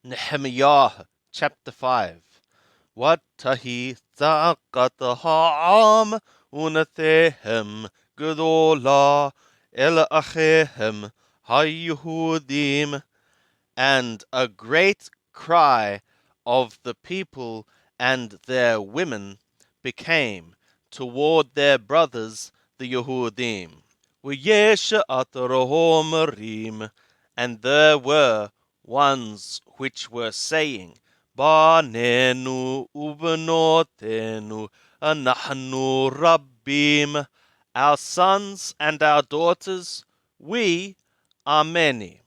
Nehemiah chapter 5. Watahi thaqat ha'am unathehem gedola el achehem hayuhudim, and a great cry of the people and their women became toward their brothers the Yehudim. V'yesh atarahom, and there were ones which were saying, Banenu ubenotenu anahnu rabbim, our sons and our daughters, we are many.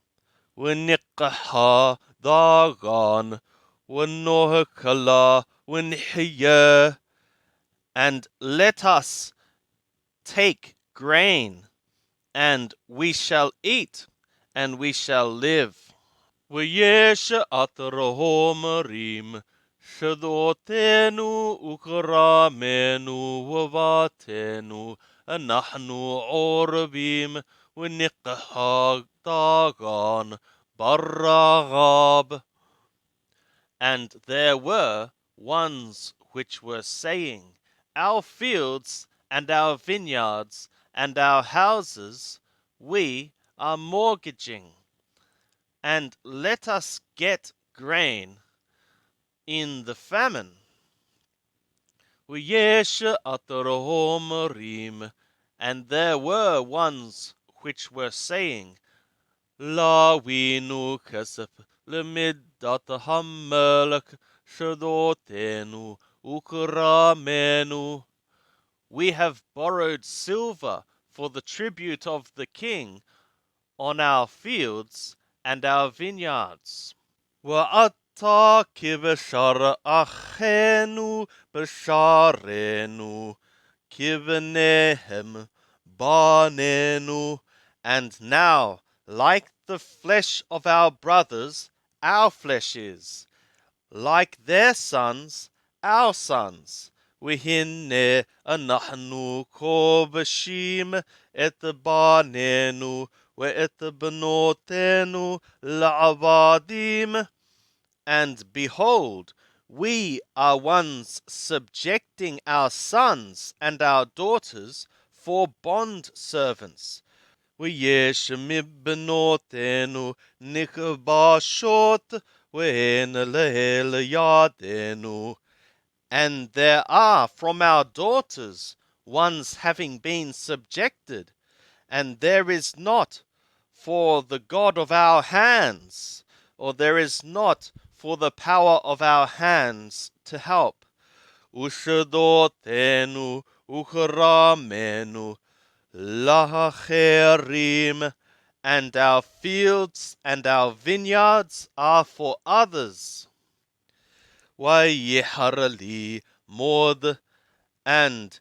V'niqha dagan, v'nohkala, v'nihya, and let us take grain, and we shall eat, and we shall live. V'yesh atarahom, shadotenu ukramenu v'vatenu, anahnu orabim, v'niqha dagan, baragab. And there were ones which were saying, Our fields and our vineyards and our houses we are mortgaging, and let us get grain in the famine. V'yesh atarahom, and there were ones which were saying, Lawinu kesef lemidat hamelech shadotenu ukramenu. We have borrowed silver for the tribute of the king on our fields and our vineyards. Wa'ata kibeshar achenu besharenu kivenehem banenu. And now, like the flesh of our brothers, our flesh is, like their sons, our sons. V'hinne anahnu kobashim et banenu ve'et benotenu la'avadim. And behold, we are ones subjecting our sons and our daughters for bond servants. V'yesh mibbenotenu nikbashot ve'en lehel yadenu. And there are from our daughters ones having been subjected, and there is not for the God of our hands, or there is not for the power of our hands to help. Ushadotenu ukramenu lacherim, and our fields and our vineyards are for others. Vayiharali mod, and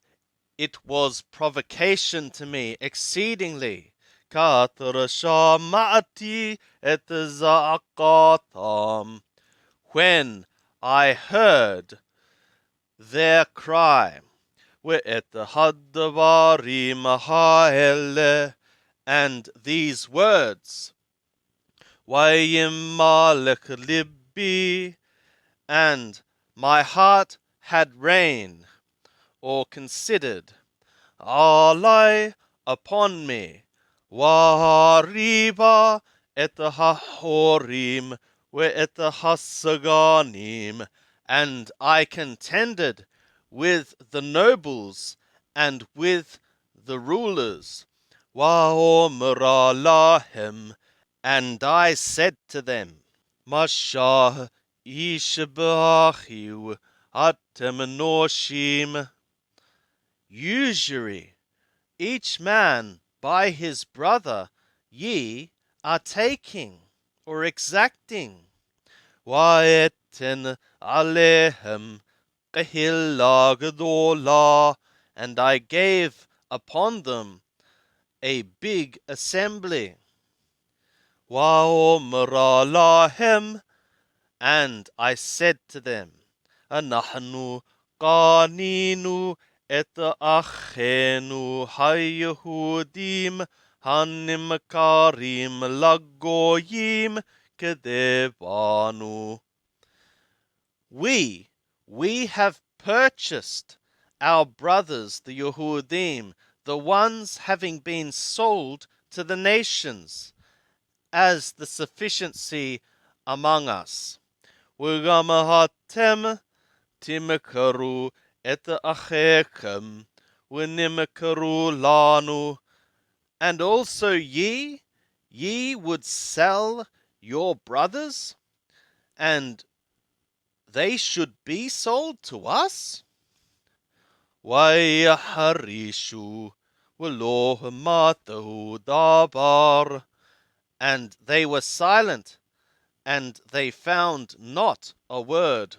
it was provocation to me exceedingly. Katrashamati et za'akatam, when I heard their cry. Ve'et hadvarim ha'ele, and these words. Vayimalek libbi, and my heart had reign, or considered, alai, upon me, wahariba et hahorim ve'et hasaganim, and I contended with the nobles and with the rulers. Wa'omra lahem, and I said to them, Mashah Ishbahiu Atemnoshim, usury, each man by his brother ye are taking or exacting. Wa'eten alehem kahilla gedola, and I gave upon them a big assembly. Wa'omra lahem, and I said to them, Anahnu qaninu et achenu hayehudim hanimkarim lagoyim kedevanu. We have purchased our brothers, the Yehudim, the ones having been sold to the nations, as the sufficiency among us. V'gamahatem timkaru et achechem, v'nimkaru lanu. And also ye would sell your brothers, and they should be sold to us? Wayaharishu v'lo matahu dabar. And they were silent, and they found not a word.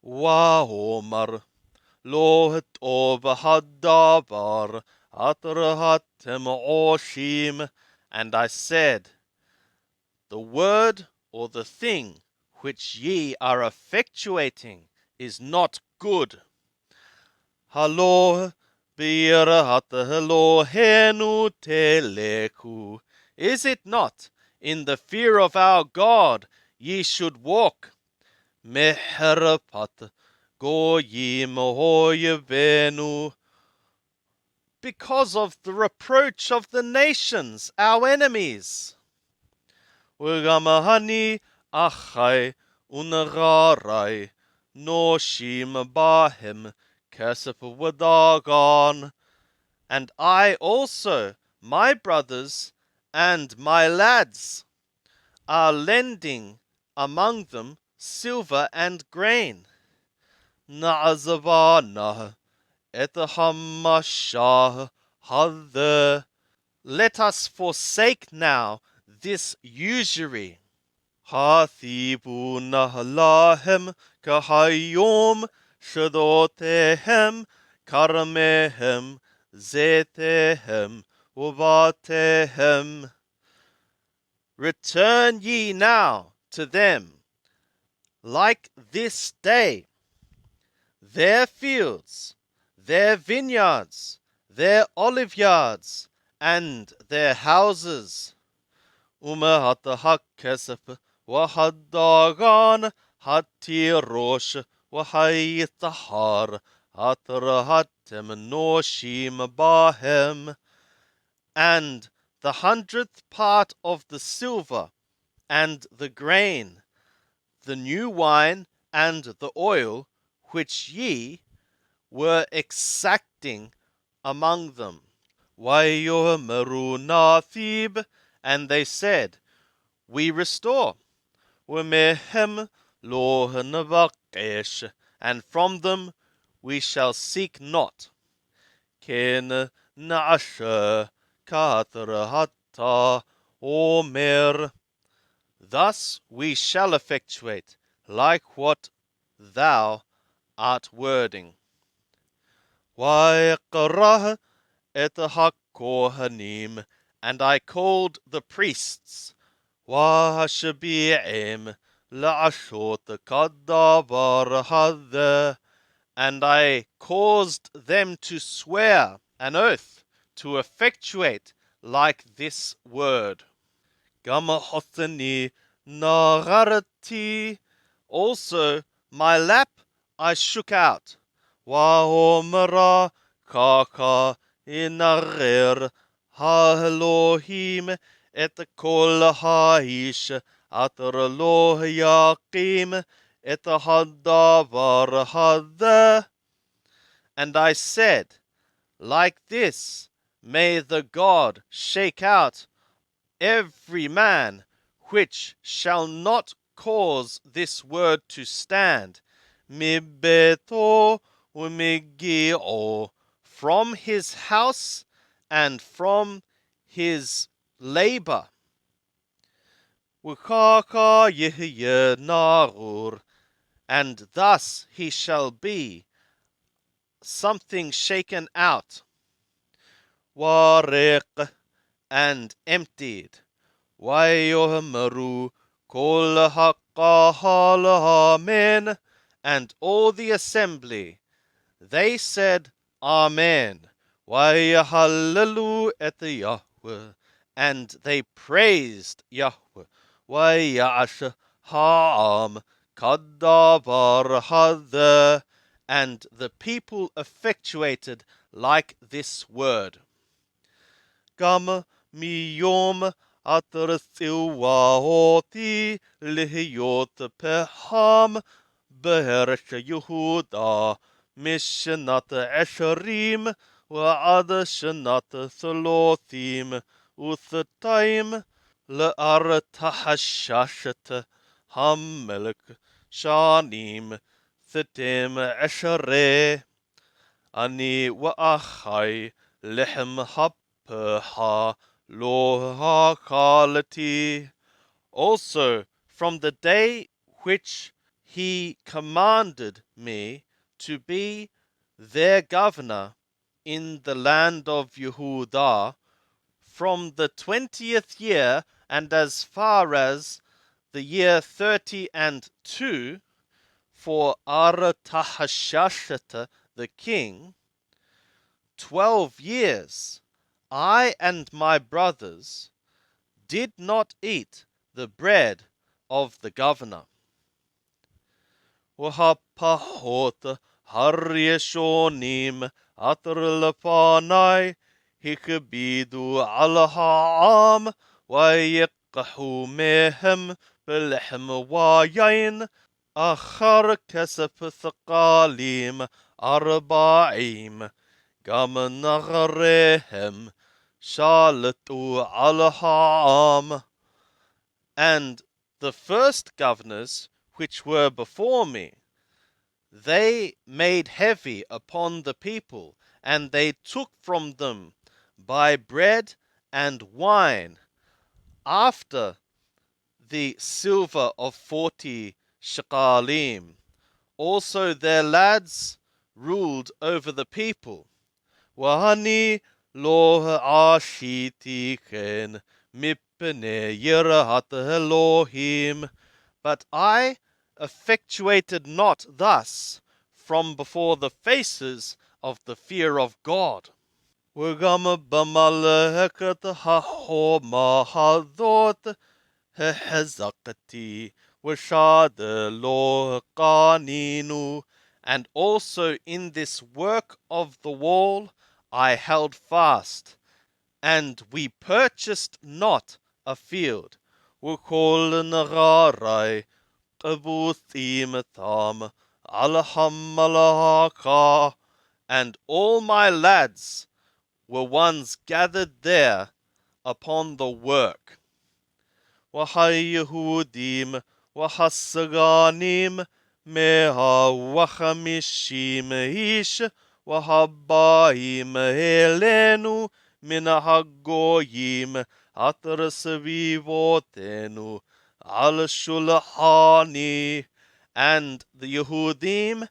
Wa'omar lo tov hadabar atrahatem oshim. And I said, the word or the thing which ye are effectuating is not good. Halo bi'yirat Elohenu teleku. Is it not in the fear of our God ye should walk? Meherapat goyim hoyevenu. Because of the reproach of the nations, our enemies. Ugamahani achai unagarai noshim bahem kesef wadagon. And I also, my brothers and my lads, are lending among them silver and grain. Na'azavana etahamashah hadher. Let us forsake now this usury. Hathibu nahalahem kahayom shadotehem karamehem zetehem uvatehem. Return ye now to them, like this day, their fields, their vineyards, their oliveyards, and their houses. Umahata hakesef wahadagan hatirosh wahayitahar atrahatem noshim bahem. And the 100th part of the silver and the grain, the new wine and the oil, which ye were exacting among them. Wayomeru nathib, and they said, we restore. Wemehem lo navakesh, and from them we shall seek not. Ken naasher katrahata omer. Thus we shall effectuate like what thou art wording. Wa'ekrah et hakohanim, and I called the priests. Wa'ashabi'im la'ashot kadavar hadher, and I caused them to swear an oath to effectuate like this word. Gamahothani nagarati, also my lap I shook out. Wa'omara kaka inager ha-Elohim et kol ha'ish atar lo yakim et hadavar hadeh. And I said, like this may the God shake out every man which shall not cause this word to stand, mibeto umigio, from his house and from his labor. Ukaka yehye narur, and thus he shall be something shaken out. Warek, and emptied. Wayomeru kol hakahal amen, and all the assembly, they said Amen. Wayahallelu et Yahweh, and they praised Yahweh. ويعش هام كدابر هذا, and the people effectuated like this word. Gam miyom atrasiwahoti lihyot peham behersh Yehuda mishnat esharim وعد شنات ثلوثيم وثتيم لأرتحشاشت هم ملك شانيم ثتيم عشري أني وأخي لحم هبها لوها قالتي. Also from the day which he commanded me to be their governor in the land of Yehudah, from the 20th year and as far as the year 32, for Artahshashta the king, 12 years, I and my brothers did not eat the bread of the governor. وهبهوت هريشونيم أطرلفاناي هكبيدو على هام ويقحو مهم باللحم ويين آخر كسب ثقاليم أربعيم قام نغرهم شالتو على هام. And the first governors which were before me, they made heavy upon the people, and they took from them by bread and wine, after the silver of 40 shekalim. Also their lads ruled over the people. Wahani lo ashiti ken mipne yirahat Elohim. But I effectuated not thus from before the faces of the fear of God. Wagama bamaleket hahoma hadot hehezakati washad lo qaninu. And also in this work of the wall I held fast, and we purchased not a field. Wukol nagarai qabuthim tham alhammalaka. And all my lads were ones gathered there upon the work. Wahayehudim wahasaganim meha wachamishim ish wahabaim helenu minahagoyim atrasavivotenu al shulhani. And the Yehudim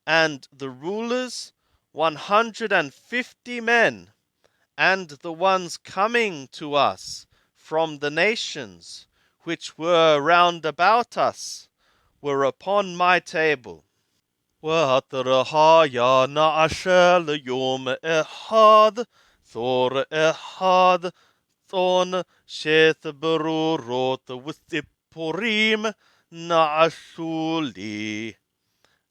and the rulers, 150 men, and the ones coming to us from the nations which were round about us, were upon my table. وَأَطْرَحَيَا نَعَشَ لِيُومِ إِحَادٍ ثُورِ إِحَادٍ ثُون شَيْث بَرُورُوتَ وِثِّبُّرِيمِ نَعَشُولِي.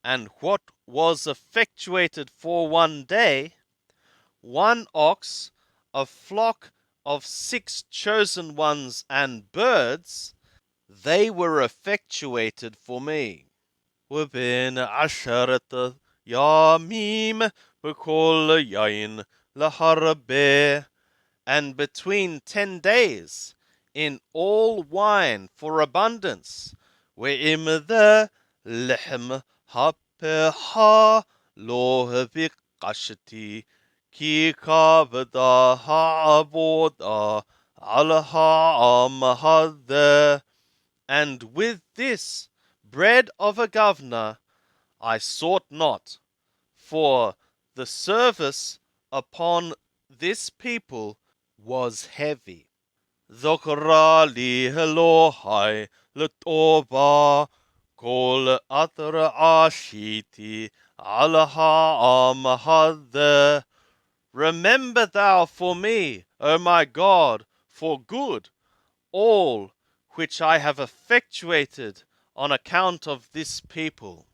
And what was effectuated for one day, one ox, a flock of 6 chosen ones and birds, they were effectuated for me. وبين عشرة ياميم بكل يين لحربه. And between 10 days, in all wine for abundance. وإم ذا لحم هبها لوه بقشتي كي كابدا هعبودا على هعام هذا. And with this bread of a governor I sought not, for the service upon this people was heavy. Zokra li Elohai letova kol atra ashiti ala ha'am hadeh. Remember thou for me, O my God, for good, all which I have effectuated on account of this people.